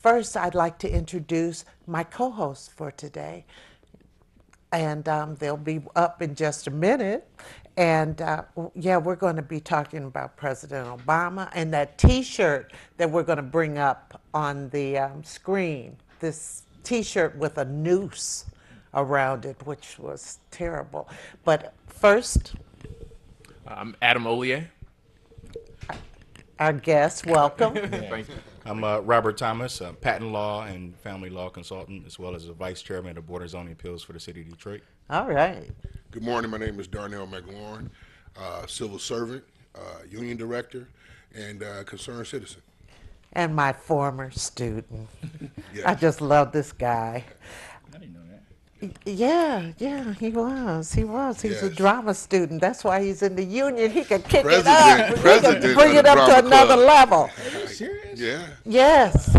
first, I'd like to introduce my co-host for today, and they'll be up in just a minute. And yeah, we're going to be talking about President Obama and that T-shirt that we're going to bring up on the screen. This T-shirt with a noose around it, which was terrible. But first, I'm Adam Ollier. our guest, welcome. Yeah. Thank you. I'm Robert Thomas, a patent law and family law consultant, as well as the vice chairman of the Board of Zoning Appeals for the city of Detroit. All right. Good morning. My name is Darnell McLaurin, civil servant, union director, and concerned citizen. And my former student. Yes. I just love this guy. I didn't know that. Yeah, he was. He was. He's a Yes. drama student. That's why he's in the union. He could kick it President- up. He president could of bring the it up to drama another club. level. Are you serious? Yeah. Yes.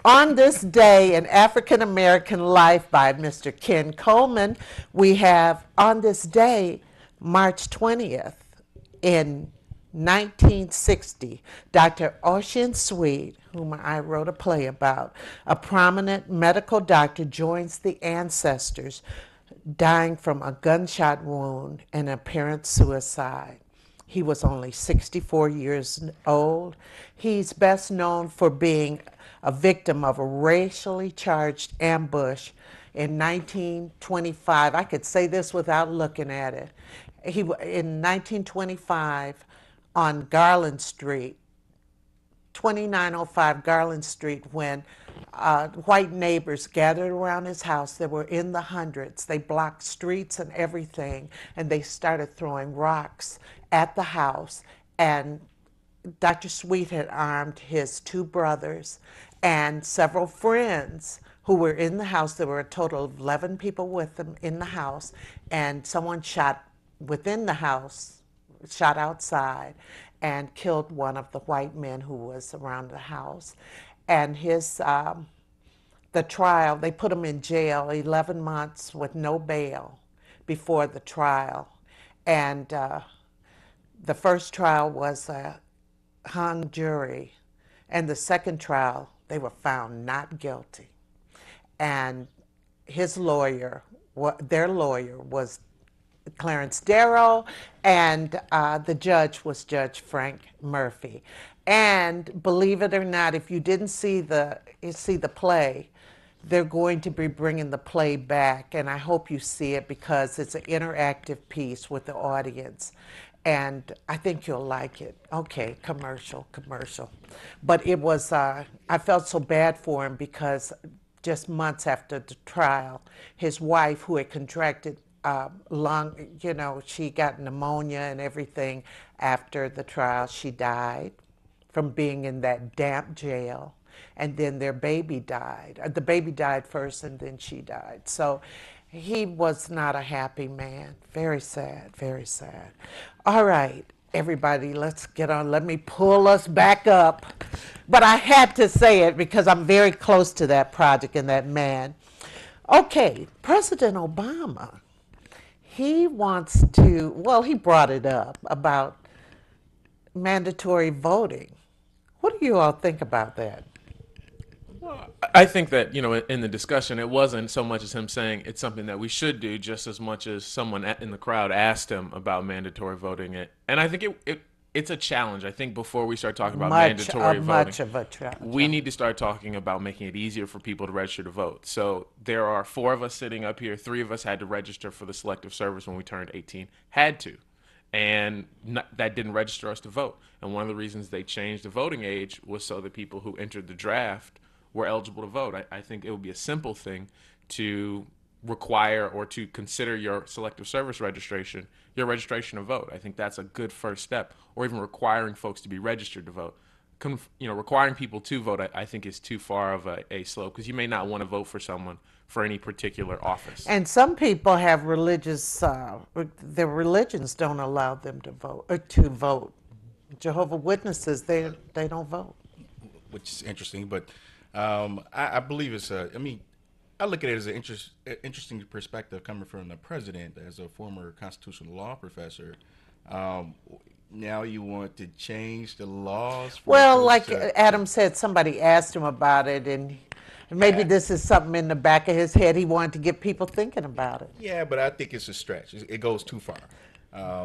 On this day in African American life by Mr. Ken Coleman, we have on this day, March 20th, in 1960, Dr. Ocean Sweet, whom I wrote a play about, a prominent medical doctor, joins the ancestors dying from a gunshot wound and apparent suicide. He was only 64 years old. He's best known for being a victim of a racially charged ambush in 1925. I could say this without looking at it. In 1925 on Garland Street, 2905 Garland Street, when white neighbors gathered around his house. They were in the hundreds. They blocked streets and everything, and they started throwing rocks at the house. And Dr. Sweet had armed his two brothers and several friends who were in the house. There were a total of 11 people with them in the house, and someone shot within the house, shot outside, and killed one of the white men who was around the house. And the trial, they put him in jail 11 months with no bail before the trial. And the first trial was a hung jury, and the second trial, they were found not guilty. And his lawyer, their lawyer, was Clarence Darrow, and the judge was Judge Frank Murphy. And believe it or not, if you didn't see the play, they're going to be bringing the play back, and I hope you see it because it's an interactive piece with the audience, and I think you'll like it. Okay, commercial. But it was, I felt so bad for him because just months after the trial, his wife, who had contracted she got pneumonia and everything after the trial. She died from being in that damp jail. And then their baby died. The baby died first, and then she died. So he was not a happy man. Very sad, very sad. All right, everybody, let's get on. Let me pull us back up. But I had to say it because I'm very close to that project and that man. Okay, President Obama. He wants to, well, he brought it up about mandatory voting. What do you all think about that? I think that, in the discussion, it wasn't so much as him saying it's something that we should do, just as much as someone in the crowd asked him about mandatory voting. And I think it's a challenge. I think before we start talking about mandatory voting, much of a challenge. we need to start talking about making it easier for people to register to vote. So there are 4 of us sitting up here. 3 of us had to register for the Selective Service when we turned 18. Had to. And that didn't register us to vote. And one of the reasons they changed the voting age was so that people who entered the draft were eligible to vote. I think it would be a simple thing to require or to consider your Selective Service registration your registration to vote. I think that's a good first step, or even requiring folks to be registered to vote. Requiring people to vote, I think, is too far of a slope, because you may not want to vote for someone for any particular office. And some people have their religions don't allow them to vote. Jehovah Witnesses, they don't vote. Which is interesting, but I believe I look at it as an interesting perspective coming from the president as a former constitutional law professor. Now you want to change the laws for Well, folks like to, Adam said, somebody asked him about it, and maybe yeah, this is something in the back of his head. He wanted to get people thinking about it. yeah, but I think it's a stretch. It goes too far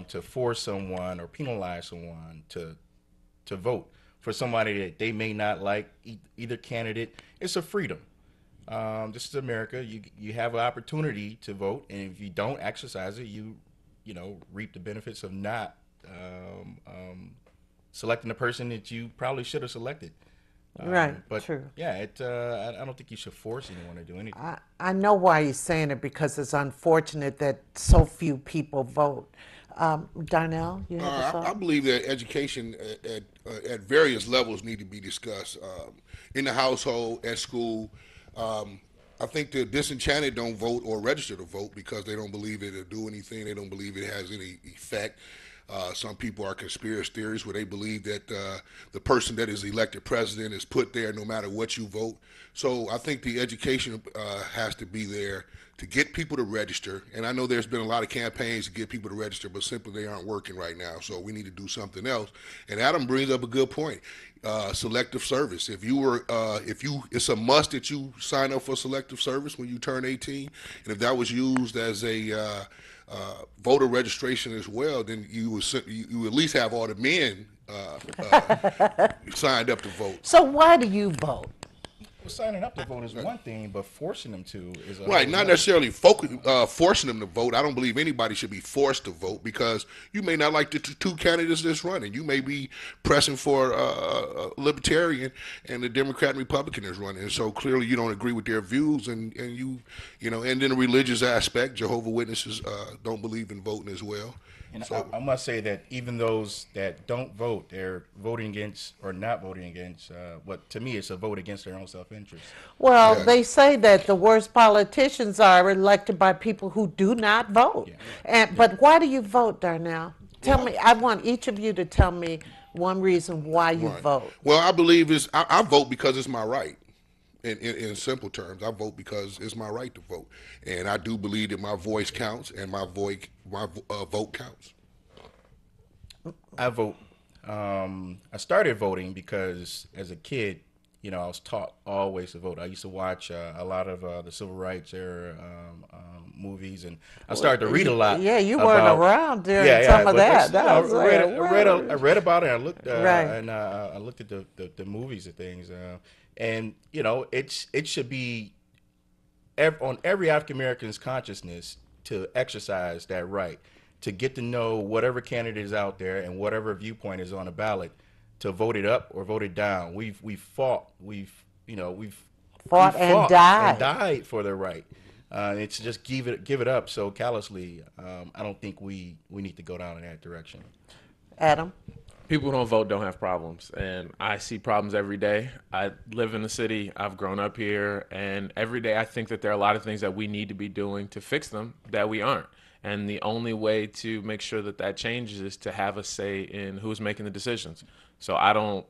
to force someone or penalize someone to vote for somebody that they may not like, either candidate. It's a freedom. This is America. You have an opportunity to vote, and if you don't exercise it, you know, reap the benefits of not selecting the person that you probably should have selected. Right, But true. yeah, I don't think you should force anyone to do anything. I know why he's saying it because it's unfortunate that so few people vote. Darnell, you have a I thought? believe that education at various levels need to be discussed in the household, at school. I think the disenchanted don't vote or register to vote because they don't believe it'll do anything. They don't believe it has any effect. Some people are conspiracy theories where they believe that the person that is elected president is put there no matter what you vote. So I think the education has to be there to get people to register. And I know there's been a lot of campaigns to get people to register, but simply they aren't working right now. So we need to do something else. And Adam brings up a good point. Selective service. It's a must that you sign up for selective service when you turn 18. And if that was used as a voter registration as well, then you at least have all the men signed up to vote. So why do you vote? Well, signing up to vote is one thing, but forcing them to is a Right, whole not nother. necessarily forcing them to vote. I don't believe anybody should be forced to vote because you may not like the two candidates that's running. You may be pressing for a libertarian and the Democrat and Republican is running. And so clearly you don't agree with their views, and and then the religious aspect, Jehovah Witnesses don't believe in voting as well. And So I must say that even those that don't vote, they're voting against or not voting against what to me is a vote against their own self-interest. Well, Yes. they say that the worst politicians are elected by people who do not vote. But why do you vote, Darnell? Tell me. I want each of you to tell me one reason why you right. vote. Well, I believe I vote because it's my right. In simple terms, I vote because it's my right to vote, and I do believe that my voice counts and my vote counts. I vote. I started voting because as a kid, you know, I was taught always to vote. I used to watch a lot of the civil rights era movies, and I started to read a lot. Yeah, you weren't about, around during some of but that. you That know, was like, I read about it. I looked Right. I looked at the movies and things, and you know, it should be on every African American's consciousness to exercise that right, to get to know whatever candidate is out there and whatever viewpoint is on the ballot, to vote it up or vote it down. We've fought, we've Fought and died. for the right. It's just give it up so callously. I don't think we need to go down in that direction. Adam? People who don't vote don't have problems, and I see problems every day. I live in the city, I've grown up here, and every day I think that there are a lot of things that we need to be doing to fix them that we aren't. And the only way to make sure that that changes is to have a say in who's making the decisions. So I don't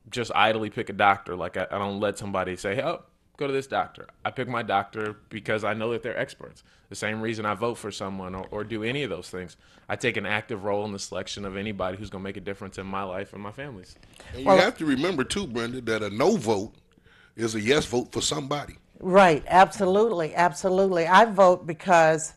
just idly pick a doctor. Like I don't let somebody say, oh, go to this doctor. I pick my doctor because I know that they're experts. The same reason I vote for someone or do any of those things. I take an active role in the selection of anybody who's going to make a difference in my life and my family's. And you have to remember too, Brenda, that a no vote is a yes vote for somebody. Right, absolutely, absolutely. I vote because,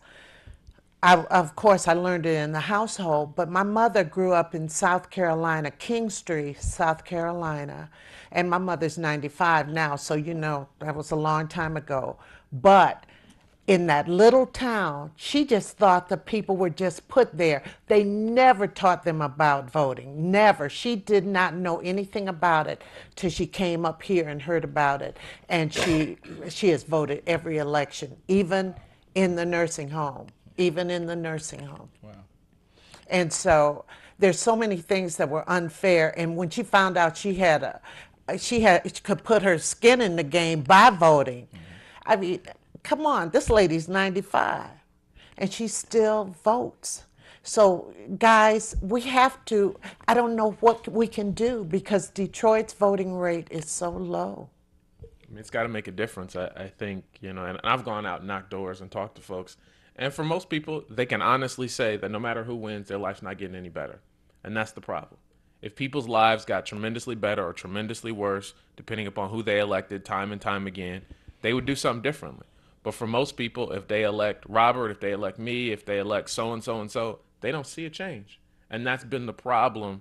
of course, I learned it in the household, but my mother grew up in South Carolina, Kingstree, South Carolina, and my mother's 95 now, so you know, that was a long time ago. But in that little town, she just thought the people were just put there. They never taught them about voting, never. She did not know anything about it till she came up here and heard about it. And she has voted every election, even in the nursing home, even in the nursing home. Wow. And so there's so many things that were unfair. And when she found out she could put her skin in the game by voting, I mean, come on, this lady's 95 and she still votes. So guys, we have to, I don't know what we can do because Detroit's voting rate is so low. I mean, it's got to make a difference. I think, you know, and I've gone out and knocked doors and talked to folks. And for most people, they can honestly say that no matter who wins, their life's not getting any better. And that's the problem. If people's lives got tremendously better or tremendously worse, depending upon who they elected time and time again, they would do something differently. But for most people, if they elect Robert, if they elect me, if they elect so and so and so, they don't see a change. And that's been the problem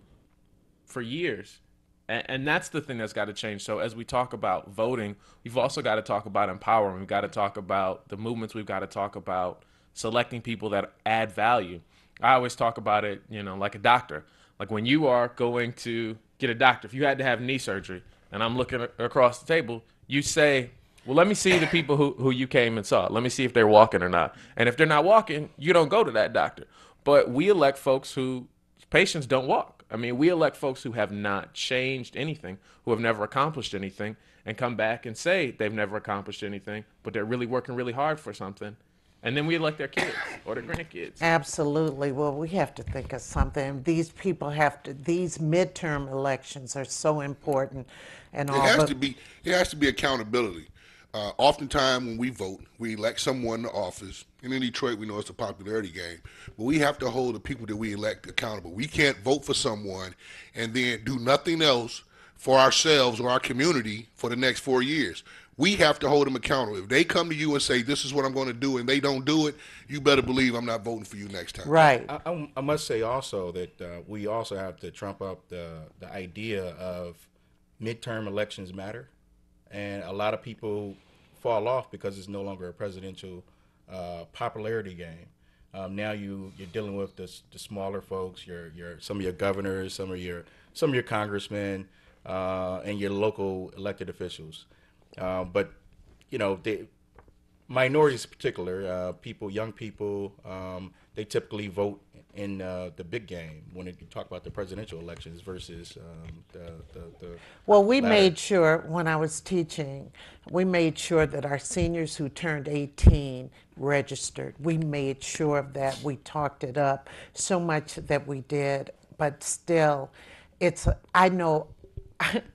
for years. And that's the thing that's got to change. So as we talk about voting, we've also got to talk about empowerment. We've got to talk about the movements. We've got to talk about selecting people that add value. I always talk about it, like a doctor. Like when you are going to get a doctor, if you had to have knee surgery, and I'm looking across the table, you say, well, let me see the people who you came and saw. Let me see if they're walking or not. And if they're not walking, you don't go to that doctor. But we elect folks who patients don't walk. I mean, we elect folks who have not changed anything, who have never accomplished anything, and come back and say they've never accomplished anything, but they're really working really hard for something. And then we elect their kids or their grandkids. Absolutely. Well, we have to think of something. These people these midterm elections are so important and all. It has to be accountability. Oftentimes when we vote, we elect someone to office. And in Detroit, we know it's a popularity game. But we have to hold the people that we elect accountable. We can't vote for someone and then do nothing else for ourselves or our community for the next 4 years. We have to hold them accountable. If they come to you and say, this is what I'm going to do, and they don't do it, you better believe I'm not voting for you next time. Right. I must say also that we also have to trump up the idea of midterm elections matter. And a lot of people fall off because it's no longer a presidential popularity game. Now you're dealing with the smaller folks, some of your governors, some of your congressmen, and your local elected officials. But minorities in particular, young people, they typically vote in the big game when you talk about the presidential elections versus the Well, we latter. made sure when I was teaching, we made sure that our seniors who turned 18 registered. We made sure of that. We talked it up so much that we did, but still, I know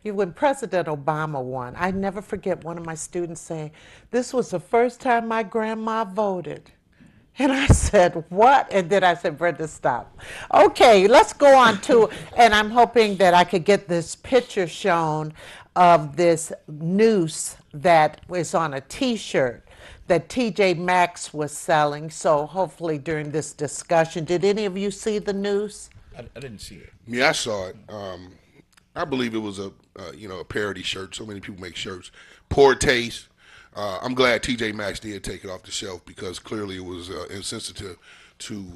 when President Obama won, I never forget one of my students saying, this was the first time my grandma voted. And I said, what? And then I said, Brenda, stop. Okay, let's go on to, and I'm hoping that I could get this picture shown of this noose that was on a T-shirt that TJ Maxx was selling. So hopefully during this discussion, did any of you see the noose? I didn't see it. Yeah, I saw it. I believe it was a parody shirt. So many people make shirts. Poor taste. I'm glad TJ Maxx did take it off the shelf because clearly it was insensitive to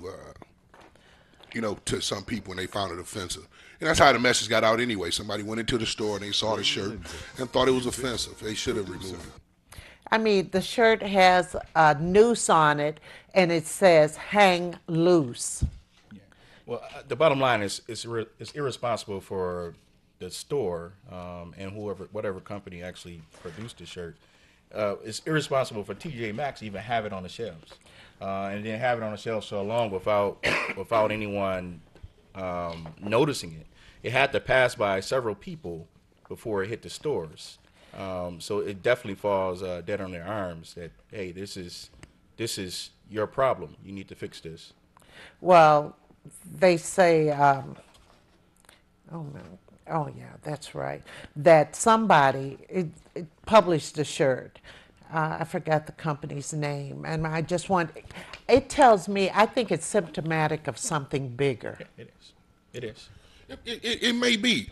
to some people and they found it offensive. And that's how the message got out anyway. Somebody went into the store and they saw the shirt and thought it was offensive. They should have removed it. I mean, the shirt has a noose on it and it says hang loose. Yeah. Well, the bottom line is it's irresponsible for the store and whatever company actually produced the shirt. It's irresponsible for TJ Maxx to even have it on the shelves, and then have it on the shelves so long without anyone noticing it. It had to pass by several people before it hit the stores. So it definitely falls dead on their arms that, hey, this is your problem. You need to fix this. Well, they say, oh yeah, that's right, that somebody it published a shirt. I forgot the company's name, and I just it tells me, I think it's symptomatic of something bigger. It is. It is. It may be.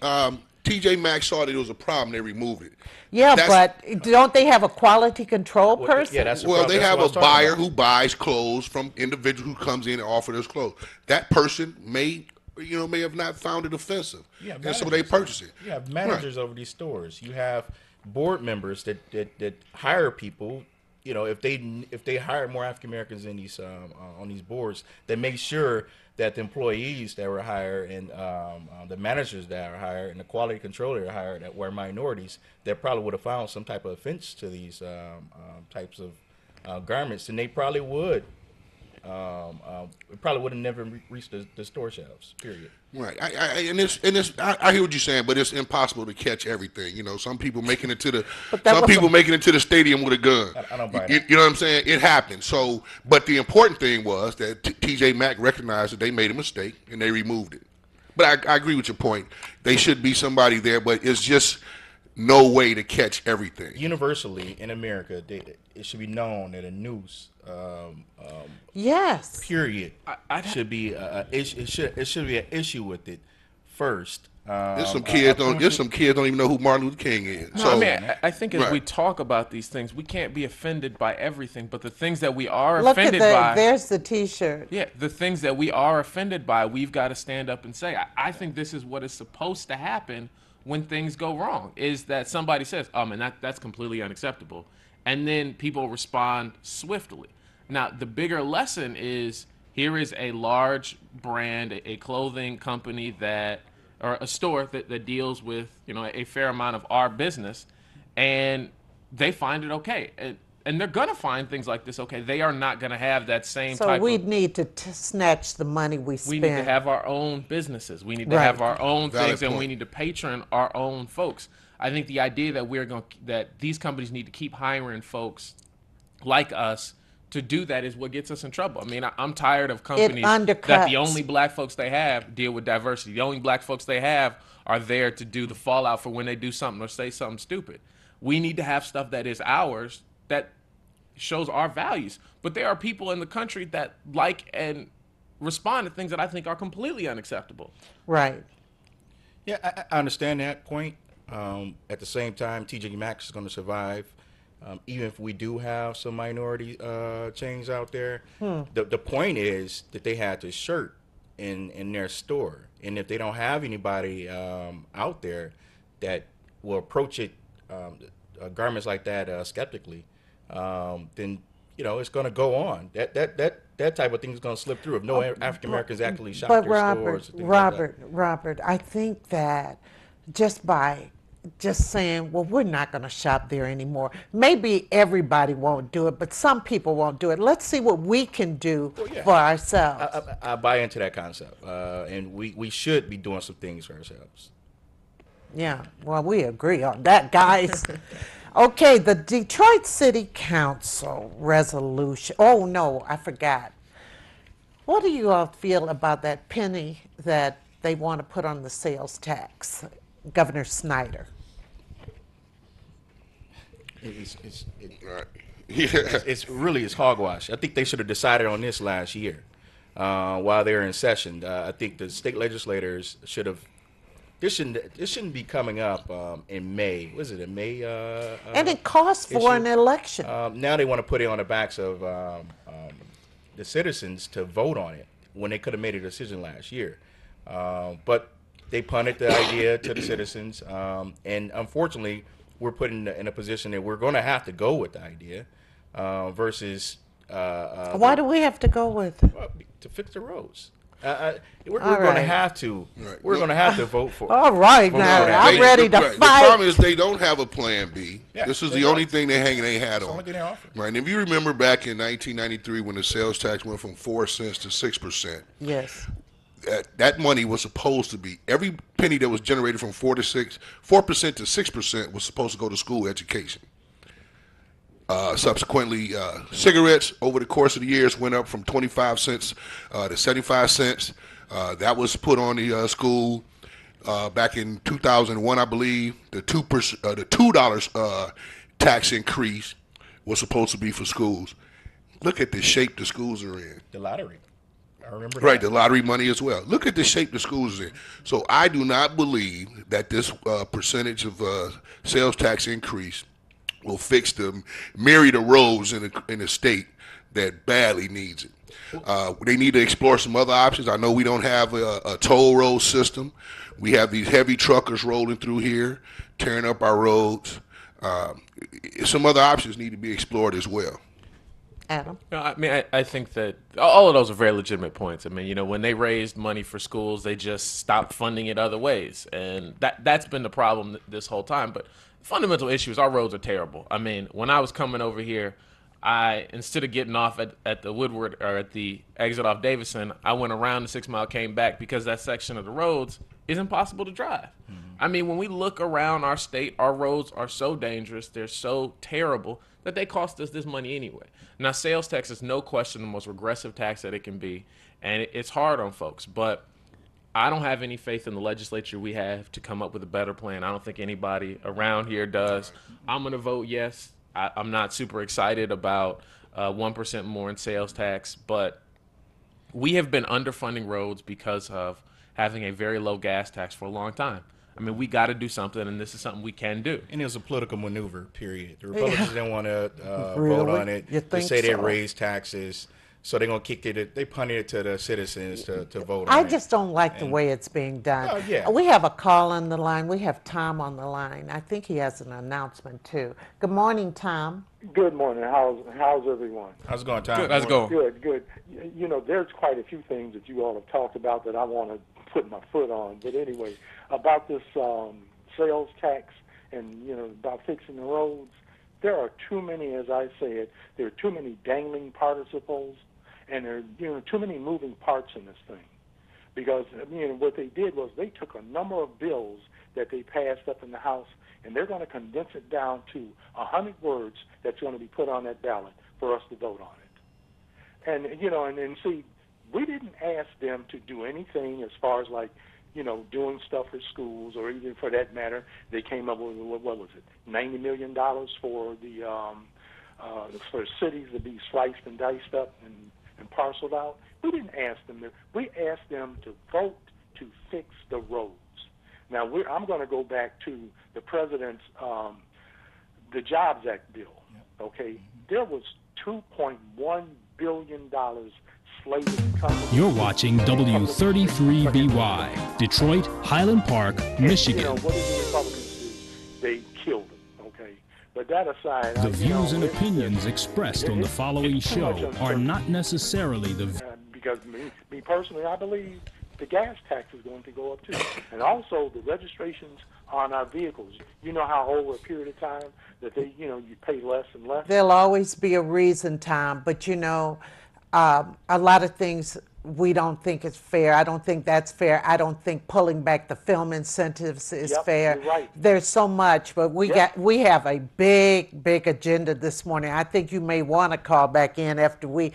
TJ Maxx saw that it was a problem. They removed it. Yeah, but don't they have a quality control person? Yeah, that's the Well, problem. they That's have what I a was talking buyer about. who buys clothes from individual who comes in and offers those clothes. That person may have not found it offensive, Yeah, and so they purchase it. You have managers over these stores. You have board members that hire people. If they hire more African Americans in these on these boards, they make sure that the employees that were hired and the managers that are hired and the quality controller that are hired that were minorities, that probably would have found some type of offense to these types of garments, and they probably would. It probably would have never reached the store shelves. Period. Right. I hear what you're saying, but it's impossible to catch everything. Some people making it to the stadium with a gun. I don't buy You know what I'm saying? It happened. So, but the important thing was that TJ Maxx recognized that they made a mistake and they removed it. But I agree with your point. They should be somebody there, but it's just no way to catch everything. Universally in America, it should be known that a noose, Yes. period, should be it should be an issue with it first. There's some kids don't. There's some kids don't even know who Martin Luther King is. No, So I mean, I think as Right. we talk about these things, we can't be offended by everything, but the things that we are Look at offended by, there's the T-shirt. yeah, the things that we are offended by, we've got to stand up and say, I think this is what is supposed to happen when things go wrong, is that somebody says, oh man, that's completely unacceptable. And then people respond swiftly. Now, the bigger lesson is, here is a large brand, a clothing company that, or a store that deals with, a fair amount of our business, and they find it okay. And they're going to find things like this okay. They are not going to have that same So type we of... need to snatch the money we We spend. need to have our own businesses. We need to Right. have our own Valid things, and we point. need to patron our own folks. I think the idea that these companies need to keep hiring folks like us to do that is what gets us in trouble. I mean, I'm tired of companies that the undercuts. only black folks they have deal with diversity. The only black folks they have are there to do the fallout for when they do something or say something stupid. We need to have stuff that is ours, that shows our values. But there are people in the country that like and respond to things that I think are completely unacceptable. Right. Yeah, I understand that point. At the same time, TJ Maxx is going to survive. Even if we do have some minority chains out there, the point is that they had this shirt in their store, and if they don't have anybody out there that will approach it, garments like that skeptically, then it's going to go on. That type of thing is going to slip through if no African Americans actually shop But their Robert, stores. And things like that. Robert, I think that just by saying, well, we're not going to shop there anymore. Maybe everybody won't do it, but some people won't do it. Let's see what we can do for ourselves. I buy into that concept, and we should be doing some things for ourselves. Yeah, well, we agree on that, guys. Okay, the Detroit City Council resolution. Oh, no, I forgot. What do you all feel about that penny that they want to put on the sales tax, Governor Snyder? Right. It's really hogwash. I think they should have decided on this last year while they were in session. I think the state legislators should have. This shouldn't be coming up in May. Was it in May? And it costs for issue. an election. Now they want to put it on the backs of the citizens to vote on it when they could have made a decision last year. But they punted the idea to the citizens, and unfortunately, we're put in a position that we're going to have to go with the idea versus Why do we have to go with it? to fix the roads. We're All going to right. have to. Right. We're going to have to vote for. All right, vote now for that. I'm ready to right. The fight. problem is they don't have a plan B. Yeah, This is they the don't. only thing they're hanging their hat the on. only thing they offer. Right. And if you remember back in 1993 when the sales tax went from 4 cents to 6%, Yes. that money was supposed to be, every penny that was generated from 4% to 6% was supposed to go to school education. Subsequently, cigarettes over the course of the years went up from 25 cents to 75 cents. That was put on the school back in 2001, I believe. The $2 tax increase was supposed to be for schools. Look at the shape the schools are in. The lottery. I remember. Right, that. the lottery money as well. Look at the shape the schools are in. So I do not believe that this percentage of sales tax increase will fix the myriad of roads in the state that badly needs it. They need to explore some other options. I know we don't have a toll road system. We have these heavy truckers rolling through here, tearing up our roads. Some other options need to be explored as well. Adam? No, I mean, I think that all of those are very legitimate points. I mean, when they raised money for schools, they just stopped funding it other ways. And that's been the problem this whole time. But the fundamental issue is our roads are terrible. I mean, when I was coming over here, instead of getting off at the Woodward or at the exit off Davison, I went around the 6 mile, came back because that section of the roads is impossible to drive. Mm-hmm. I mean, when we look around our state, our roads are so dangerous, they're so terrible that they cost us this money anyway. Now, sales tax is no question the most regressive tax that it can be, and it's hard on folks. But I don't have any faith in the legislature we have to come up with a better plan. I don't think anybody around here does. I'm going to vote yes. I'm not super excited about 1% more in sales tax, but we have been underfunding roads because of having a very low gas tax for a long time. I mean, we got to do something, and this is something we can do. And it was a political maneuver, period. The Republicans didn't want to vote Really? on it. You They think say they so? raised taxes, so they're going to kick it. They punted it to the citizens to vote on I it. just don't like the way it's being done. Oh, yeah. We have a call on the line. We have Tom on the line. I think he has an announcement too. Good morning, Tom. Good morning. How's everyone? How's it going, Tom? Good. How's it going? Good, good. You know, there's quite a few things that you all have talked about that I want to put my foot on. But anyway, about this sales tax and, you know, about fixing the roads, there are too many, as I said, there are too many dangling participles, and there are, you know, too many moving parts in this thing. Because, you know, what they did was they took a number of bills that they passed up in the House, and they're going to condense it down to 100 words that's going to be put on that ballot for us to vote on it. And, you know, and see, we didn't ask them to do anything as far as, like, you know, doing stuff for schools, or even for that matter, they came up with, what was it, $90 million for the for cities to be sliced and diced up and parceled out. We didn't ask them to. We asked them to vote to fix the roads. Now, I'm going to go back to the president's the Jobs Act bill. Okay, there was $2.1 billion slated to come. You're watching W33BY, Detroit, Highland Park, Michigan. You know, what did the Republicans do? They killed them, okay? But that aside... The views and opinions expressed on the following show are not necessarily the... Because me personally, I believe the gas tax is going to go up too. And also the registrations on our vehicles. You know how over a period of time that they, you know, you pay less and less? There'll always be a reason, Tom, but you know, a lot of things we don't think is fair. I don't think that's fair. I don't think pulling back the film incentives is Yep, fair. you're right. There's so much, but we Yep. we have a big agenda this morning. I think you may want to call back in after we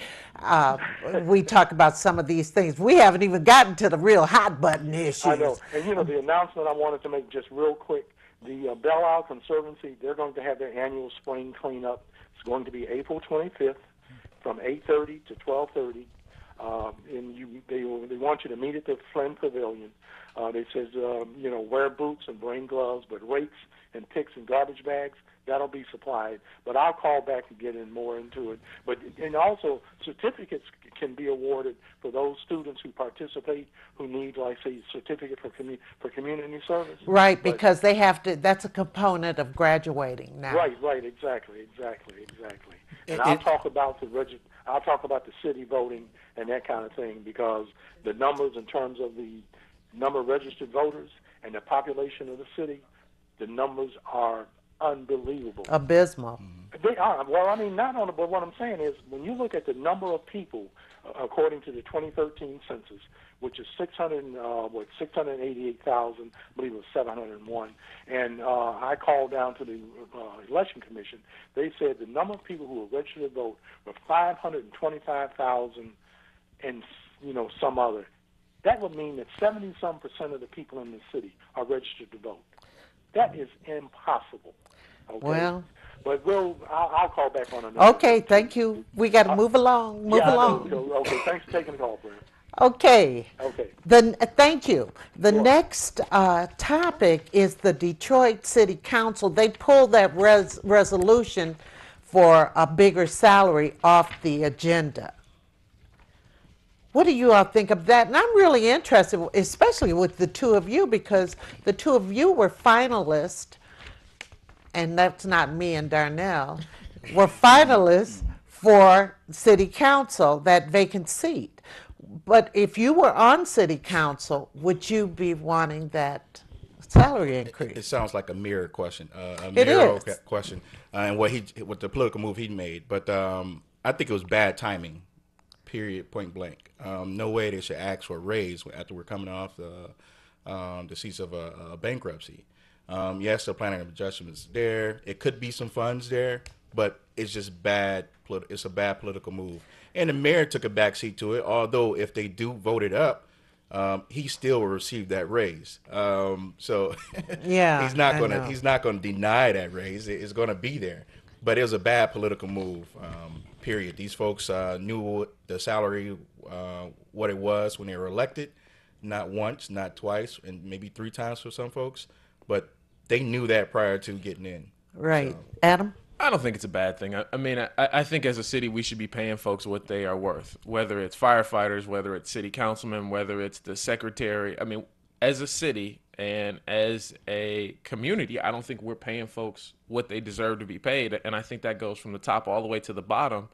talk about some of these things. We haven't even gotten to the real hot button issues. I know. And, you know, the announcement I wanted to make just real quick, the Belle Isle Conservancy, they're going to have their annual spring cleanup. It's going to be April 25th from 8:30 to 12:30. And they want you to meet at the Flynn Pavilion. They says, you know, wear boots and bring gloves, but rakes and picks and garbage bags, that'll be supplied. But I'll call back and get in more into it. But and also certificates can be awarded for those students who participate who need, like, say, certificate for community service. Right, But- because they have to. That's a component of graduating now. Right, exactly. And I'll talk about I'll talk about the city voting and that kind of thing, because the numbers in terms of the number of registered voters and the population of the city, the numbers are unbelievable. Abysmal. They are. Well, I mean, not on. But what I'm saying is, when you look at the number of people, according to the 2013 census, which is 688,000, I believe it was 701, and I called down to the election commission. They said the number of people who were registered to vote were 525,000, and you know, some other. That would mean that 70-some% of the people in the city are registered to vote. That is impossible. Okay? Well. But I'll call back on another. Okay, thank you. We got to move along. Move Yeah, I along. know. Okay, thanks for taking the call, Brent. Okay. Okay. Thank you. The next topic is the Detroit City Council. They pulled that resolution for a bigger salary off the agenda. What do you all think of that? And I'm really interested, especially with the two of you, because the two of you were finalists, and that's not me and Darnell, were finalists for City Council, that vacant seat. But if you were on City Council, would you be wanting that salary increase? It sounds like a mirror question, It is. question, and what the political move he made. But I think it was bad timing. Period. Point blank. No way they should ask for a raise after we're coming off the cease of a bankruptcy. Yes, the planning of adjustments there. It could be some funds there, but it's just bad. It's a bad political move. And the mayor took a backseat to it. Although if they do vote it up, he still will receive that raise. So Yeah, he's not I gonna know. he's not gonna deny that raise. It's gonna be there. But it was a bad political move. Period. These folks knew the salary, what it was when they were elected. Not once, not twice, and maybe 3 times for some folks. But they knew that prior to getting in. Right. Adam? I don't think it's a bad thing. I mean, I think as a city, we should be paying folks what they are worth, whether it's firefighters, whether it's city councilmen, whether it's the secretary. I mean, as a city and as a community, I don't think we're paying folks what they deserve to be paid. And I think that goes from the top all the way to the bottom.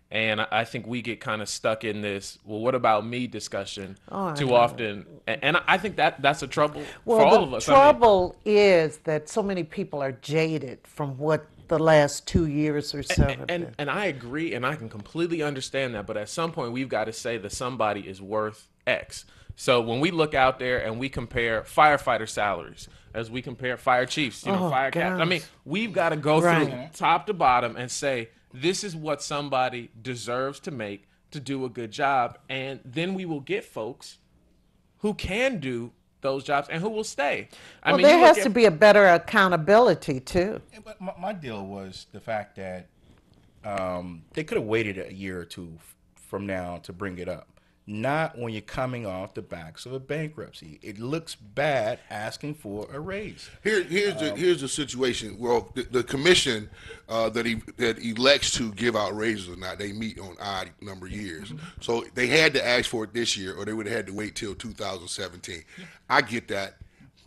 And I think we get kind of stuck in this, well, what about me discussion too often. And I think that's a trouble for all of us. The trouble is that so many people are jaded from what the last 2 years or so have been. And I agree, and I can completely understand that. But at some point, we've got to say that somebody is worth X. So when we look out there and we compare firefighter salaries, as we compare fire chiefs, fire captains, I mean, we've got to go through top to bottom and say, this is what somebody deserves to make to do a good job. And then we will get folks who can do those jobs and who will stay. I mean, there has to be a better accountability, too. But my deal was the fact that they could have waited a year or two from now to bring it up. Not when you're coming off the backs of a bankruptcy. It looks bad asking for a raise. Here's the situation. Well, the commission that elects to give out raises or not, they meet on odd number of years. So they had to ask for it this year, or they would have had to wait till 2017. I get that.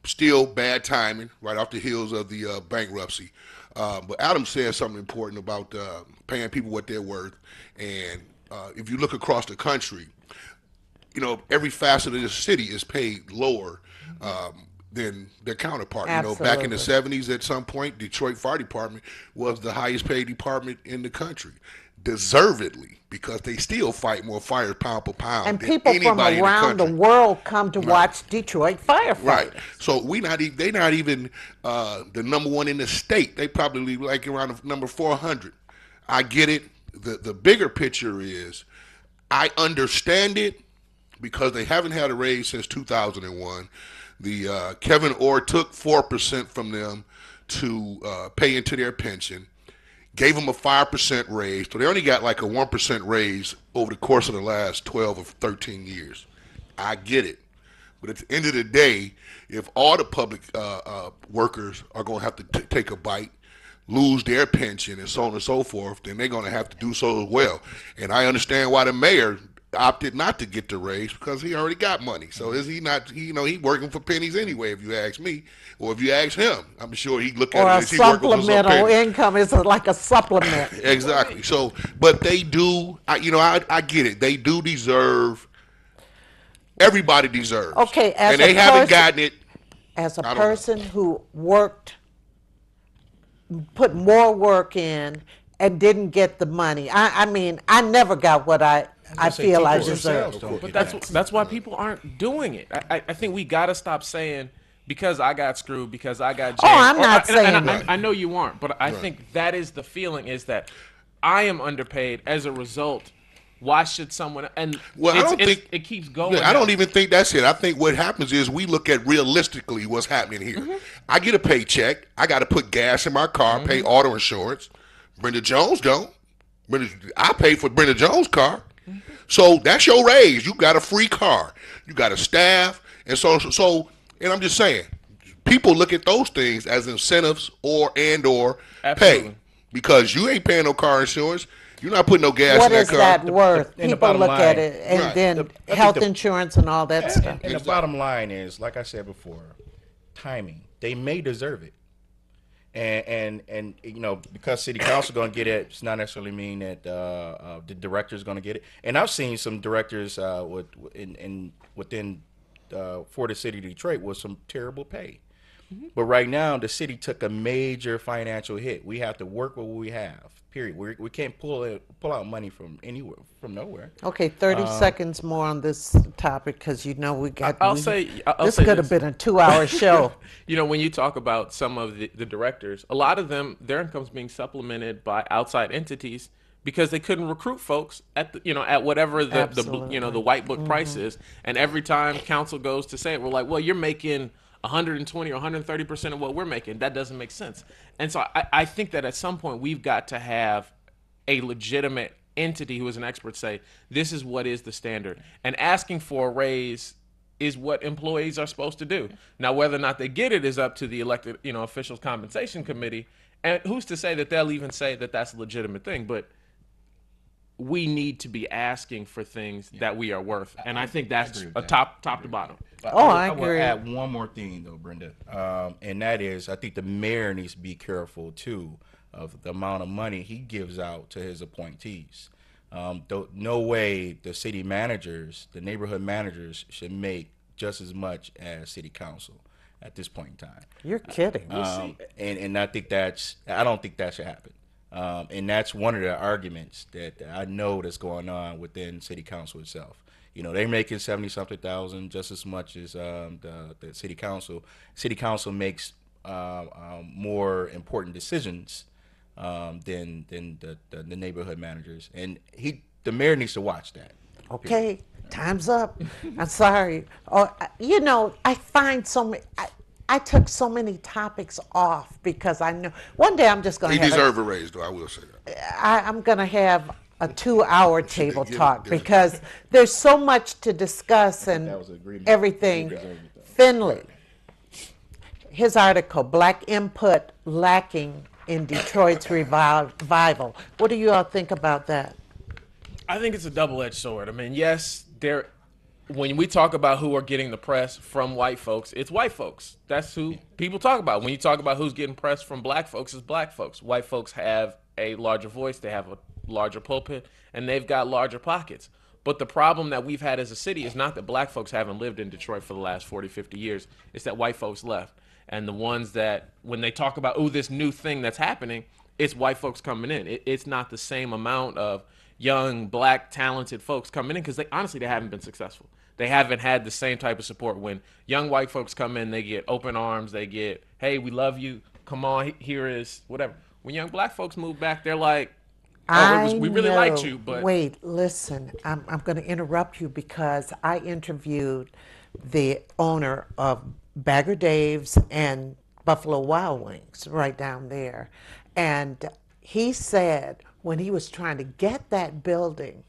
Still bad timing, right off the heels of the bankruptcy. But Adam said something important about paying people what they're worth, and if you look across the country, every facet of this city is paid lower than their counterpart. Absolutely. Back in the 70s at some point, Detroit Fire Department was the highest paid department in the country. Deservedly, because they still fight more fires pound per pound And than people from anybody around the in the country. world come to watch Detroit firefighters. Right. So they're not even the number one in the state. They probably like around number 400. I get it. The bigger picture is I understand it because they haven't had a raise since 2001. The Kevin Orr took 4% from them to pay into their pension, gave them a 5% raise. So they only got like a 1% raise over the course of the last 12 or 13 years. I get it. But at the end of the day, if all the public workers are going to have to take a bite, lose their pension and so on and so forth, then they're going to have to do so as well. And I understand why the mayor opted not to get the raise because he already got money. So is he not? He working for pennies anyway. If you ask me, or if you ask him, I'm sure he look at Or it a as he working for some supplemental pennies. income is like a supplement. Exactly. So, but they do. I get it. They do deserve. Everybody deserves. Okay, as and they a haven't person- gotten it. As a I don't know. person who put more work in and didn't get the money, I mean, I never got what I feel I deserve. But that's why people aren't doing it. I think we got to stop saying because I got screwed, because I got jammed. I'm not saying that. I know you aren't, but I think that is the feeling, is that I am underpaid as a result. Why should someone? And Well, I don't think it keeps going. I don't even think that's it. I think what happens is we look at realistically what's happening here. I get a paycheck. I got to put gas in my car, pay auto insurance. Brenda Jones don't. I pay for Brenda Jones' car. So that's your raise. You got a free car. You got a staff, and so. And I'm just saying, people look at those things as incentives or Absolutely. pay, because you ain't paying no car insurance. You're not putting no gas What in that is car. that worth? and the People bottom look at line- it, and Right. then I think health the- insurance and all that stuff. And the bottom line is, like I said before, timing. They may deserve it, and because city council going to get it, it's not necessarily mean that the director is going to get it. And I've seen some directors within for the city of Detroit with some terrible pay. But right now, the city took a major financial hit. We have to work with what we have. Period. We can't pull out money from anywhere, from nowhere. Okay, 30 seconds more on this topic, because we got. I'll this say could have this. been a 2-hour show. When you talk about some of the directors, a lot of them, their income's being supplemented by outside entities because they couldn't recruit folks at the, at whatever the Absolutely. white book price is. And every time council goes to say it, we're like, well, you're making 120 or 130% of what we're making. That doesn't make sense. And so I think that at some point we've got to have a legitimate entity who is an expert say, this is what is the standard. And asking for a raise is what employees are supposed to do. Now, whether or not they get it is up to the elected, officials compensation committee. And who's to say that they'll even say that that's a legitimate thing? But we need to be asking for things that we are worth. And I think that's agree with a that. top to bottom. Oh, I will agree. add one more thing though, Brenda, and that is I think the mayor needs to be careful too of the amount of money he gives out to his appointees. No way the city managers, the neighborhood managers, should make just as much as city council at this point in time. You're kidding. And I don't think that should happen. And that's one of the arguments that I know that's going on within city council itself. They're making 70-something thousand, just as much as the city council. City council makes more important decisions than the neighborhood managers, and the mayor needs to watch that. Okay, time's up. I'm sorry. I find so many. I took so many topics off because I know one day I'm just going He to have. deserve a raise, though. I will say that. I'm going to have a 2-hour table Get it, talk get it. because there's so much to discuss and That was an agreement. everything. Agreement with that. Finley, his article, Black Input Lacking in Detroit's Revival. What do you all think about that? I think it's a double-edged sword. I mean, yes, when we talk about who are getting the press from white folks, it's white folks. That's who people talk about. When you talk about who's getting press from black folks, it's black folks. White folks have a larger voice, they have a larger pulpit, and they've got larger pockets. But the problem that we've had as a city is not that black folks haven't lived in Detroit for the last 40, 50 years. It's that white folks left. And the ones that, when they talk about, this new thing that's happening, it's white folks coming in. It's not the same amount of young, black, talented folks coming in because they haven't been successful. They haven't had the same type of support. When young white folks come in, they get open arms. They get, hey, we love you. Come on, here is whatever. When young black folks move back, they're like, we really liked you, but Wait, listen, I'm going to interrupt you because I interviewed the owner of Bagger Dave's and Buffalo Wild Wings right down there. And he said when he was trying to get that building,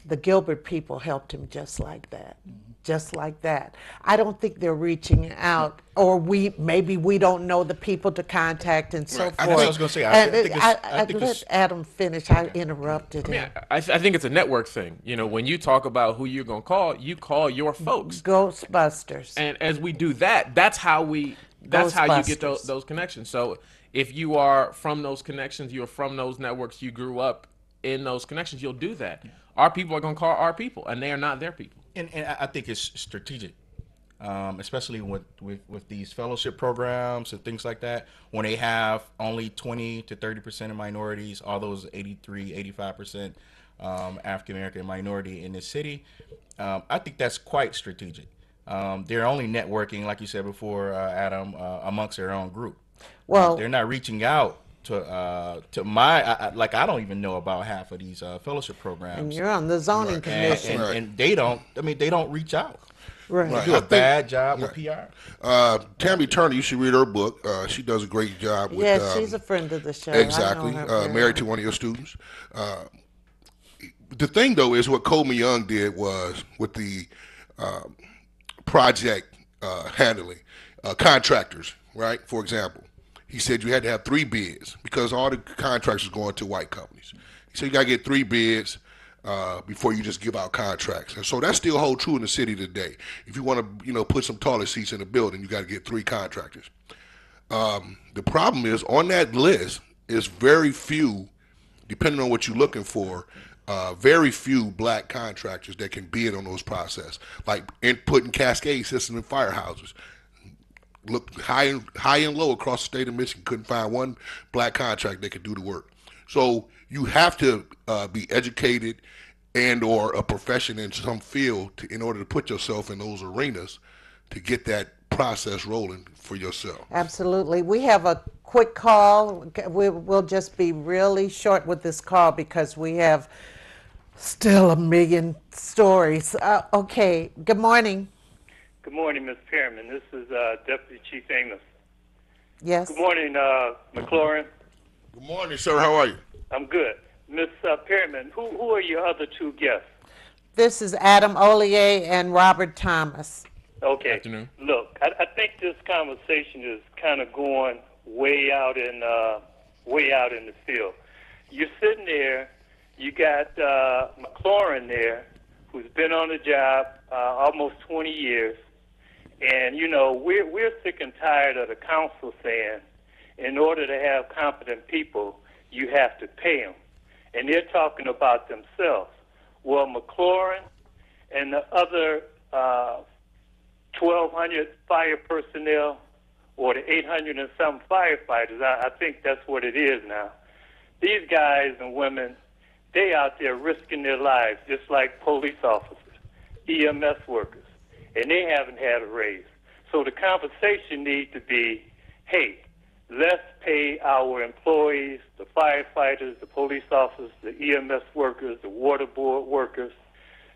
the Gilbert people helped him just like that. Just like that. I don't think they're reaching out, or maybe we don't know the people to contact and so Right. forth. I was gonna say, I think let it's- Adam finish. I interrupted him. yeah, I think it's a network thing. When you talk about who you're going to call, you call your folks. Ghostbusters. And as we do that, that's how you get Ghostbusters. those connections. So if you are from those connections, you're from those networks, you grew up in those connections, you'll do that. Our people are going to call our people, and they are not their people. And I think it's strategic, especially with these fellowship programs and things like that. When they have only 20 to 30% of minorities, all those 83, 85% African American minority in this city, I think that's quite strategic. They're only networking, like you said before, Adam, amongst their own group. Well, They're not reaching out to my I don't even know about half of these fellowship programs. and you're on the zoning and, commission. and they don't. I mean, they don't reach out. Right. They do a bad job with PR. Tammy Turner, you should read her book. She does a great job with. Yeah, she's a friend of the show. I Exactly. know her very Married to one of your students. The thing, though, is what Coleman Young did was with the project handling contractors, right? For example, he said you had to have 3 bids because all the contracts was going to white companies. He said you got to get 3 bids before you just give out contracts. And so that still holds true in the city today. If you want to, put some toilet seats in a building, you got to get 3 contractors. The problem is on that list is very few, depending on what you're looking for, very few black contractors that can bid on those processes, like putting cascade systems in firehouses. Looked high and low across the state of Michigan, couldn't find one black contractor that could do the work. So you have to be educated and or a profession in some field in order to put yourself in those arenas to get that process rolling for yourself. Absolutely. We have a quick call. We'll just be really short with this call because we have still a million stories. Okay, good morning. Good morning, Ms. Perriman. This is Deputy Chief Amos. Yes. Good morning, McLaurin. Good morning, sir. How are you? I'm good. Ms. Perriman, who are your other two guests? This is Adam Ollier and Robert Thomas. Okay. Afternoon. Look, I think this conversation is kind of going way out in the field. You're sitting there. You got McLaurin there, who's been on the job almost 20 years, and you know we're sick and tired of the council saying, in order to have competent people, you have to pay them, and they're talking about themselves. Well, McLaurin and the other 1,200 fire personnel, or the 800 and some firefighters, I think that's what it is now. These guys and women, they out there risking their lives just like police officers, EMS workers, and they haven't had a raise. So the conversation needs to be, hey, let's pay our employees, the firefighters, the police officers, the EMS workers, the water board workers.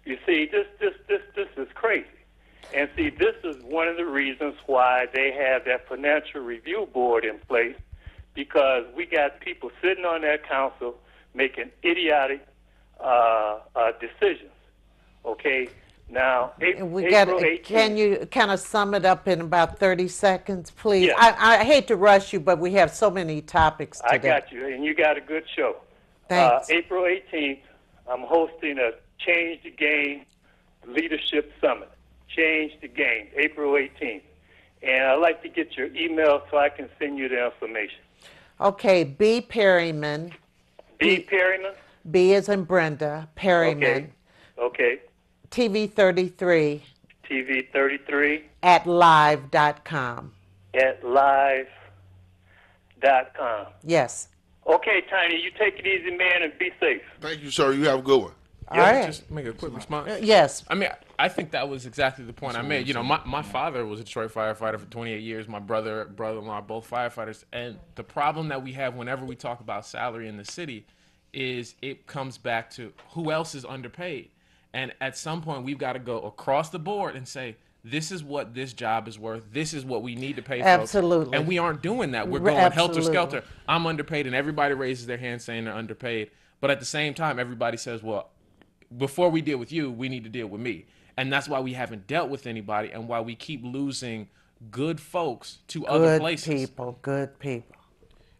You see, this is crazy. And see, this is one of the reasons why they have that financial review board in place, because we got people sitting on that council making idiotic decisions. Okay? Now, April 18th. Can you kind of sum it up in about 30 seconds, please? Yes. I hate to rush you, but we have so many topics today. I got you, and you got a good show. Thanks. April 18th, I'm hosting a Change the Game Leadership Summit. Change the Game, April 18th. And I'd like to get your email so I can send you the information. Okay, B. Perryman. B. Perryman? B as in Brenda, Perryman. Okay. TV 33 TV 33 at live.com. at live.com. Yes. Okay, Tiny, you take it easy, man, and be safe. Thank you, sir. You have a good one. All right. Just make a quick response. Yes. I mean, I think that was exactly the point I made. You know, my father was a Detroit firefighter for 28 years. My brother-in-law, both firefighters. And the problem that we have whenever we talk about salary in the city is it comes back to who else is underpaid. And at some point, we've got to go across the board and say, this is what this job is worth. This is what we need to pay folks. Absolutely. And we aren't doing that. We're going helter-skelter. I'm underpaid, and everybody raises their hand saying they're underpaid. But at the same time, everybody says, well, before we deal with you, we need to deal with me. And that's why we haven't dealt with anybody and why we keep losing good folks to other places. Good people.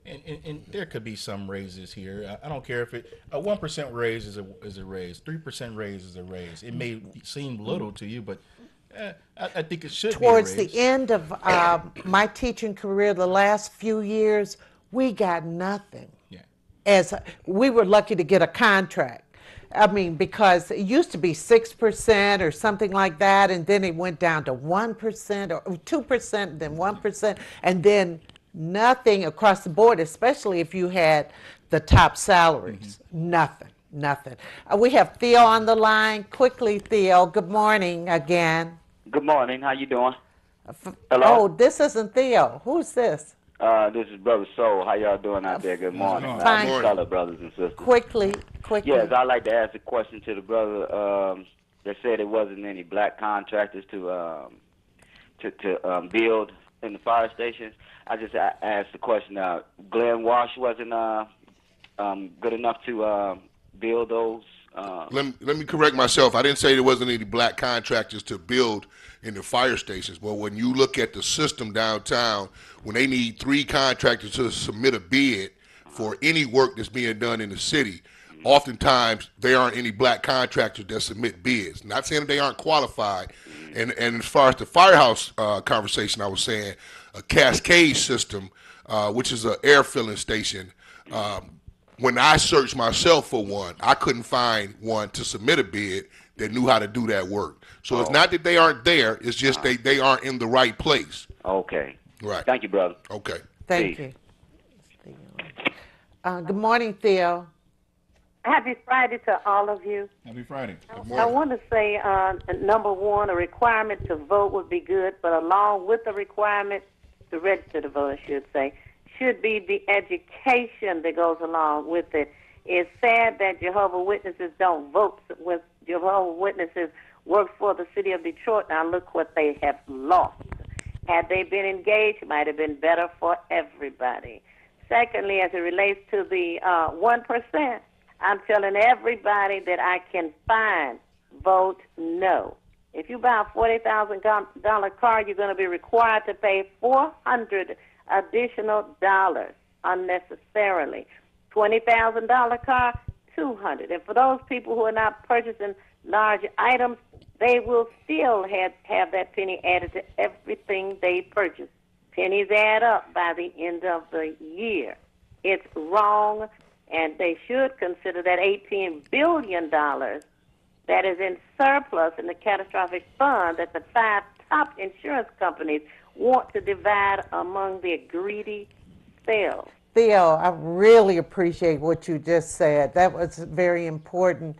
And there could be some raises here. I don't care if a 1% raise is a raise, 3% raise is a raise. It may seem little to you, but I think it should Towards be a raise. the end of my teaching career, the last few years, we got nothing. Yeah. As we were lucky to get a contract. I mean, because it used to be 6% or something like that, and then it went down to 1% or 2%, then 1%, and then nothing across the board, especially if you had the top salaries. Nothing. We have Theo on the line. Quickly, Theo. Good morning again. Good morning. How you doing? Hello? Oh, this isn't Theo. Who's this? This is Brother Soul. How y'all doing out there? Good morning. Fine. Fellow brothers and sisters. Quickly. Yes, I'd like to ask a question to the brother that said there wasn't any black contractors to build in the fire stations. I asked the question. Glenn Walsh wasn't good enough to build those. Let me correct myself. I didn't say there wasn't any black contractors to build in the fire stations. But when you look at the system downtown, when they need 3 contractors to submit a bid for any work that's being done in the city, oftentimes there aren't any black contractors that submit bids. Not saying that they aren't qualified. And as far as the firehouse conversation, I was saying a cascade system, which is an air filling station. When I searched myself for one, I couldn't find one to submit a bid that knew how to do that work. So it's not that they aren't there, it's just they aren't in the right place. Okay. Right. Thank you, brother. Okay. Thank you. Good morning, Theo. Happy Friday to all of you. Happy Friday. I want to say, number one, a requirement to vote would be good, but along with the requirement to register to vote, I should say, should be the education that goes along with it. It's sad that Jehovah's Witnesses don't vote with Jehovah's Witnesses work for the city of Detroit. Now look what they have lost. Had they been engaged, it might have been better for everybody. Secondly, as it relates to the 1%, I'm telling everybody that I can find, vote no. If you buy a $40,000 car, you're going to be required to pay $400 additional dollars unnecessarily. $20,000 car, $200. And for those people who are not purchasing large items, they will still have that penny added to everything they purchase. Pennies add up by the end of the year. It's wrong, and they should consider that $18 billion that is in surplus in the catastrophic fund that the 5 top insurance companies want to divide among their greedy sales. Theo, I really appreciate what you just said. That was very important.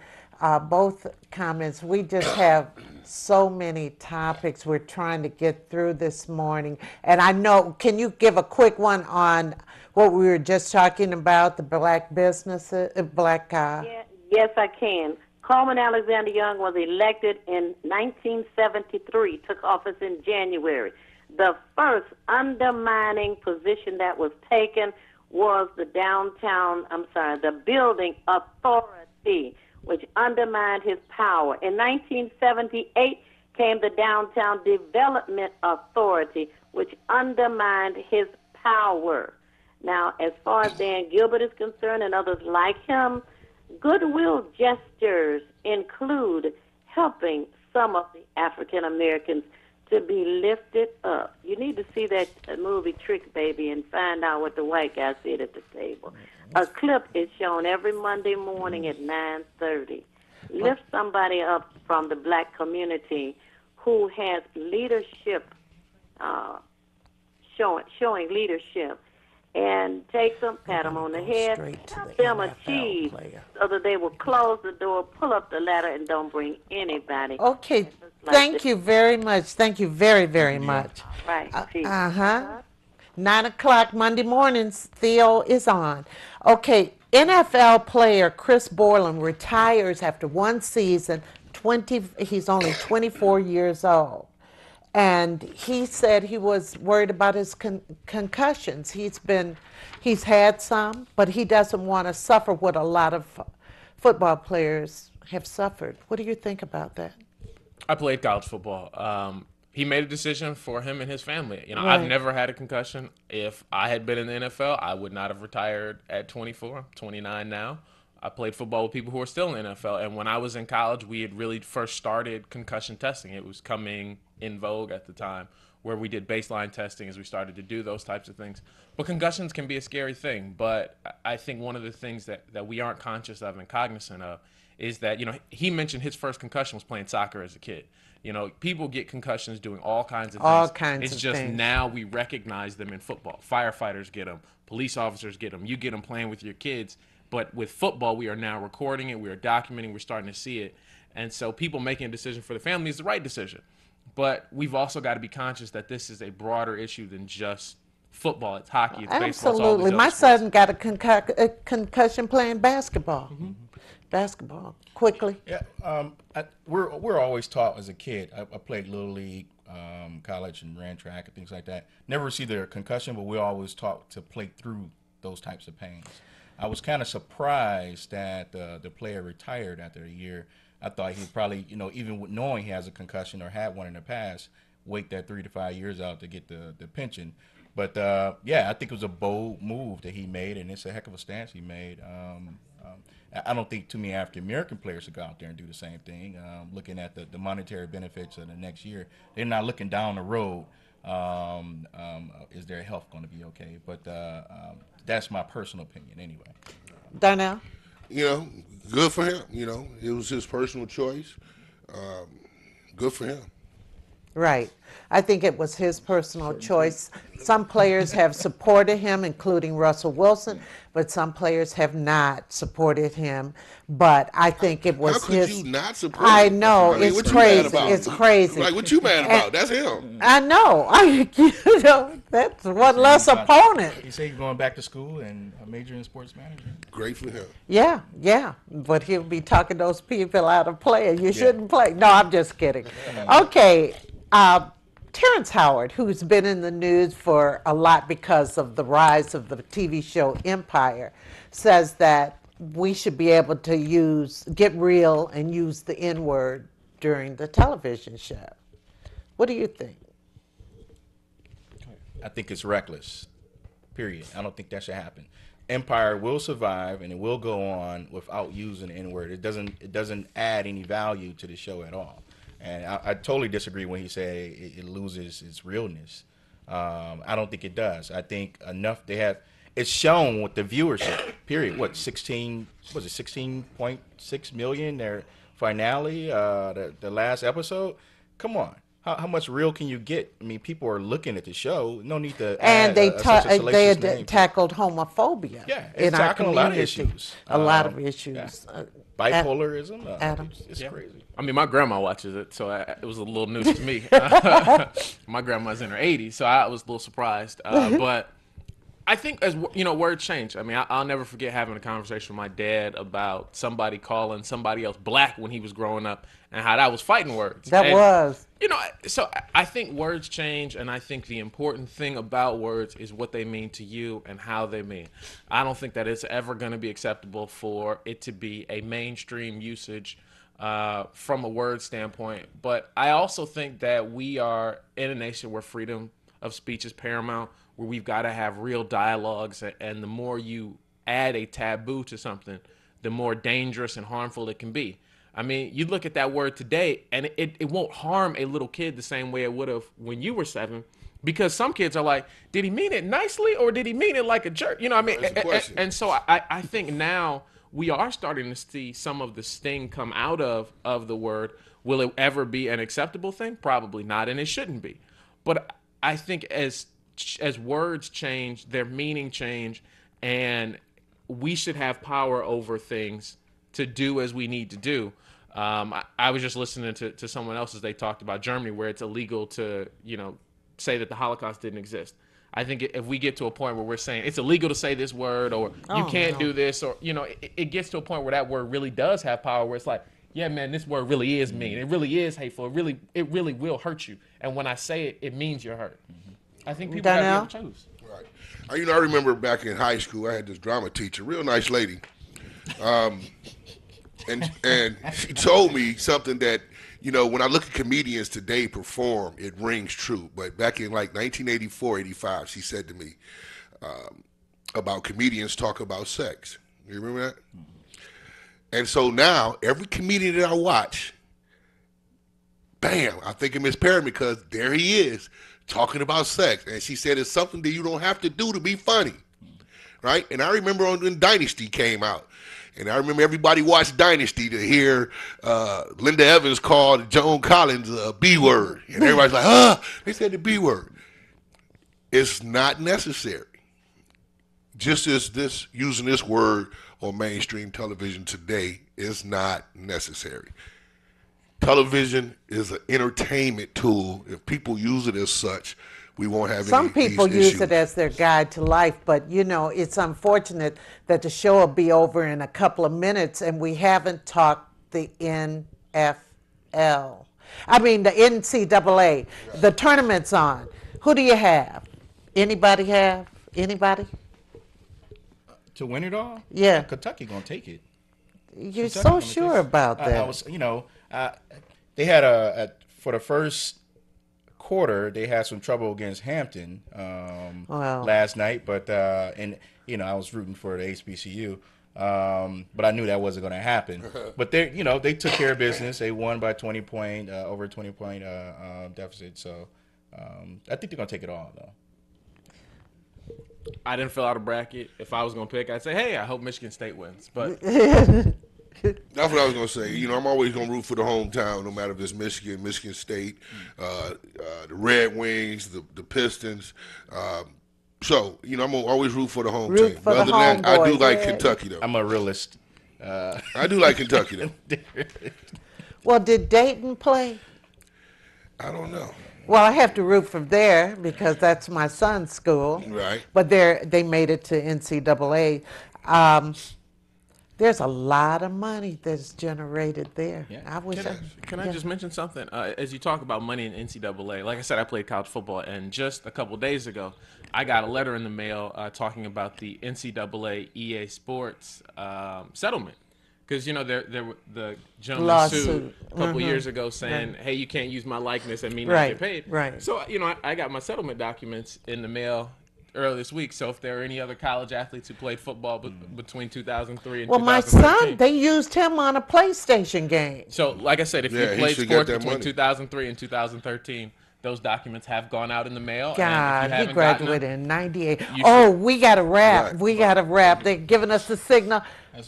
Both comments. We just have so many topics we're trying to get through this morning. And I know, can you give a quick one on what we were just talking about, the black businesses, Yes, I can. Coleman Alexander Young was elected in 1973, took office in January. The first undermining position that was taken was the building authority, which undermined his power. In 1978 came the Downtown Development Authority, which undermined his power. Now, as far as Dan Gilbert is concerned and others like him, goodwill gestures include helping some of the African Americans to be lifted up. You need to see that movie Trick Baby and find out what the white guy said at the table. A clip is shown every Monday morning at 9:30. Lift somebody up from the black community who has leadership, showing leadership, and take them, pat them on the head, help them achieve so that they will close the door, pull up the ladder, and don't bring anybody. Okay, thank you very much. Thank you very, very much. Right. 9 o'clock Monday mornings, Theo is on. Okay, NFL player Chris Borland retires after one season. He's only 24 years old. And he said he was worried about his concussions. He's had some, but he doesn't want to suffer what a lot of football players have suffered. What do you think about that? I played college football. He made a decision for him and his family. You know, Right. I've never had a concussion. If I had been in the NFL, I would not have retired at 24. I'm 29 now. I played football with people who are still in the NFL. And when I was in college, we had really first started concussion testing. It was coming in vogue at the time, where we did baseline testing as we started to do those types of things. But concussions can be a scary thing. But I think one of the things that we aren't conscious of and cognizant of is that, you know, he mentioned his first concussion was playing soccer as a kid. You know, people get concussions doing all kinds of things. All kinds it's of just things. now we recognize them in football. Firefighters get them. Police officers get them. You get them playing with your kids. But with football, we are now recording it. We are documenting. We're starting to see it. And so people making a decision for the family is the right decision. But we've also got to be conscious that this is a broader issue than just football. It's hockey. It's baseball. It's all Absolutely. these My other sports. son got a concussion playing basketball. Basketball. Quickly. Yeah, we're always taught as a kid. I played Little League, college, and ran track and things like that. Never received a concussion, but we're always taught to play through those types of pains. I was kind of surprised that the player retired after a year. I thought he'd probably, you know, even with knowing he has a concussion or had one in the past, wait that 3 to 5 years out to get the pension. But yeah, I think it was a bold move that he made, and it's a heck of a stance he made. I don't think too many African American players should go out there and do the same thing. Looking at the monetary benefits of the next year, they're not looking down the road. Is their health going to be okay? But that's my personal opinion, anyway. Darnell? You know, good for him. You know, it was his personal choice. Good for him. Right. I think it was his personal choice. Some players have supported him, including Russell Wilson, but some players have not supported him. But I think it was How could his. you not support I him? know, I mean, it's what you mad crazy. about? It's crazy. Like, what you mad about? That's him. I know. That's one less opponent. He said he's going back to school and a major in sports management. Great for him. Yeah, yeah. But he'll be talking those people out of playing. You shouldn't play. No, I'm just kidding. Okay. Terrence Howard, who's been in the news for a lot because of the rise of the TV show Empire, says that we should be able to get real and use the N-word during the television show. What do you think? I think it's reckless. Period. I don't think that should happen. Empire will survive and it will go on without using the N-word. It doesn't add any value to the show at all. And I totally disagree when he said it loses its realness. I don't think it does. I think enough they have. It's shown with the viewership. Period. What 16.6 million? Their finale, the last episode. Come on. How much real can you get? I mean, people are looking at the show. No need to. And they tackled homophobia. Yeah, in it's our tackling a lot of community. issues. A lot of issues. Yeah. Bipolarism. Adam. It's crazy. I mean, my grandma watches it, so it was a little news to me. My grandma's in her 80s, so I was a little surprised. But I think, as you know, words change. I mean, I'll never forget having a conversation with my dad about somebody calling somebody else black when he was growing up, and how that was fighting words. You know, so I think words change, and I think the important thing about words is what they mean to you and how they mean. I don't think that it's ever going to be acceptable for it to be a mainstream usage from a word standpoint. But I also think that we are in a nation where freedom of speech is paramount, where we've got to have real dialogues, and the more you add a taboo to something, the more dangerous and harmful it can be. I mean, you look at that word today, and it won't harm a little kid the same way it would have when you were 7, because some kids are like, did he mean it nicely or did he mean it like a jerk? You know what I mean? And so I think now we are starting to see some of the sting come out of the word. Will it ever be an acceptable thing? Probably not, and it shouldn't be. But I think as words change, their meaning change, and we should have power over things to do as we need to do. I was just listening to someone else as they talked about Germany, where it's illegal to, say that the Holocaust didn't exist. I think if we get to a point where we're saying it's illegal to say this word, or you can't do this, or, it gets to a point where that word really does have power, where it's like, yeah, man, this word really is mean. It really is hateful. It really will hurt you. And when I say it, it means you're hurt. I think people have to choose. Right. I remember back in high school, I had this drama teacher, real nice lady. And she told me something that, when I look at comedians today perform, it rings true. But back in like 1984, 85, she said to me about comedians talk about sex. You remember that? Mm-hmm. And so now, every comedian that I watch, bam, I think of Miss Perry, because there he is talking about sex. And she said it's something that you don't have to do to be funny. Right? And I remember when Dynasty came out. And I remember everybody watched Dynasty to hear Linda Evans call Joan Collins a B word. And everybody's like, they said the B word. It's not necessary. Just as using this word on mainstream television today is not necessary. Television is an entertainment tool. If people use it as such, we won't have Some any people issues. use it as their guide to life, but it's unfortunate that the show will be over in a couple of minutes and we haven't talked the NFL. I mean, the NCAA. Right. The tournament's on. Who do you have? Anybody have? Anybody? To win it all? Yeah. Kentucky gonna take it. You're so sure about that. I was, they had for the first quarter, they had some trouble against Hampton last night, but I was rooting for the HBCU, but I knew that wasn't going to happen. But they took care of business. They won by over 20 point deficit. So I think they're going to take it all, though. I didn't fill out a bracket. If I was going to pick, I'd say, hey, I hope Michigan State wins. But That's what I was gonna say. You know, I'm always gonna root for the hometown, no matter if it's Michigan, Michigan State, the Red Wings, the Pistons. So you know, I'm gonna always root for the home Root team. for But the other than that, I do homeboys, like yeah. Kentucky though. I'm a realist. I do like Kentucky though. Well, did Dayton play? I don't know. Well, I have to root for there because that's my son's school. Right. But they made it to NCAA. There's a lot of money that's generated there. Yeah. I wish Can I just mention something? As you talk about money in NCAA, like I said, I played college football, and just a couple days ago, I got a letter in the mail talking about the NCAA EA Sports settlement. Because, you know, the gentleman Lawsuit. sued a couple years ago saying, hey, you can't use my likeness and me not Right, get paid. right. So, you know, I got my settlement documents in the mail earlier this week. So if there are any other college athletes who played football between 2003 and Well, my 2013. son, they used him on a PlayStation game. So, like I said, if Yeah, you he played should get sports that between money. 2003 and 2013, those documents have gone out in the mail. God, and if you he haven't gotten graduated them, in '98. you Oh, should- we got to wrap. Right. We got to wrap. They're giving us the signal.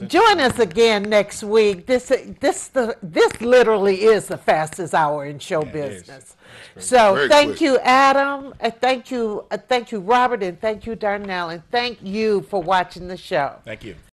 Join us again next week. This literally is the fastest hour in show business. So Very thank quick. you, Adam. Thank you, Robert, and thank you, Darnell, and thank you for watching the show. Thank you.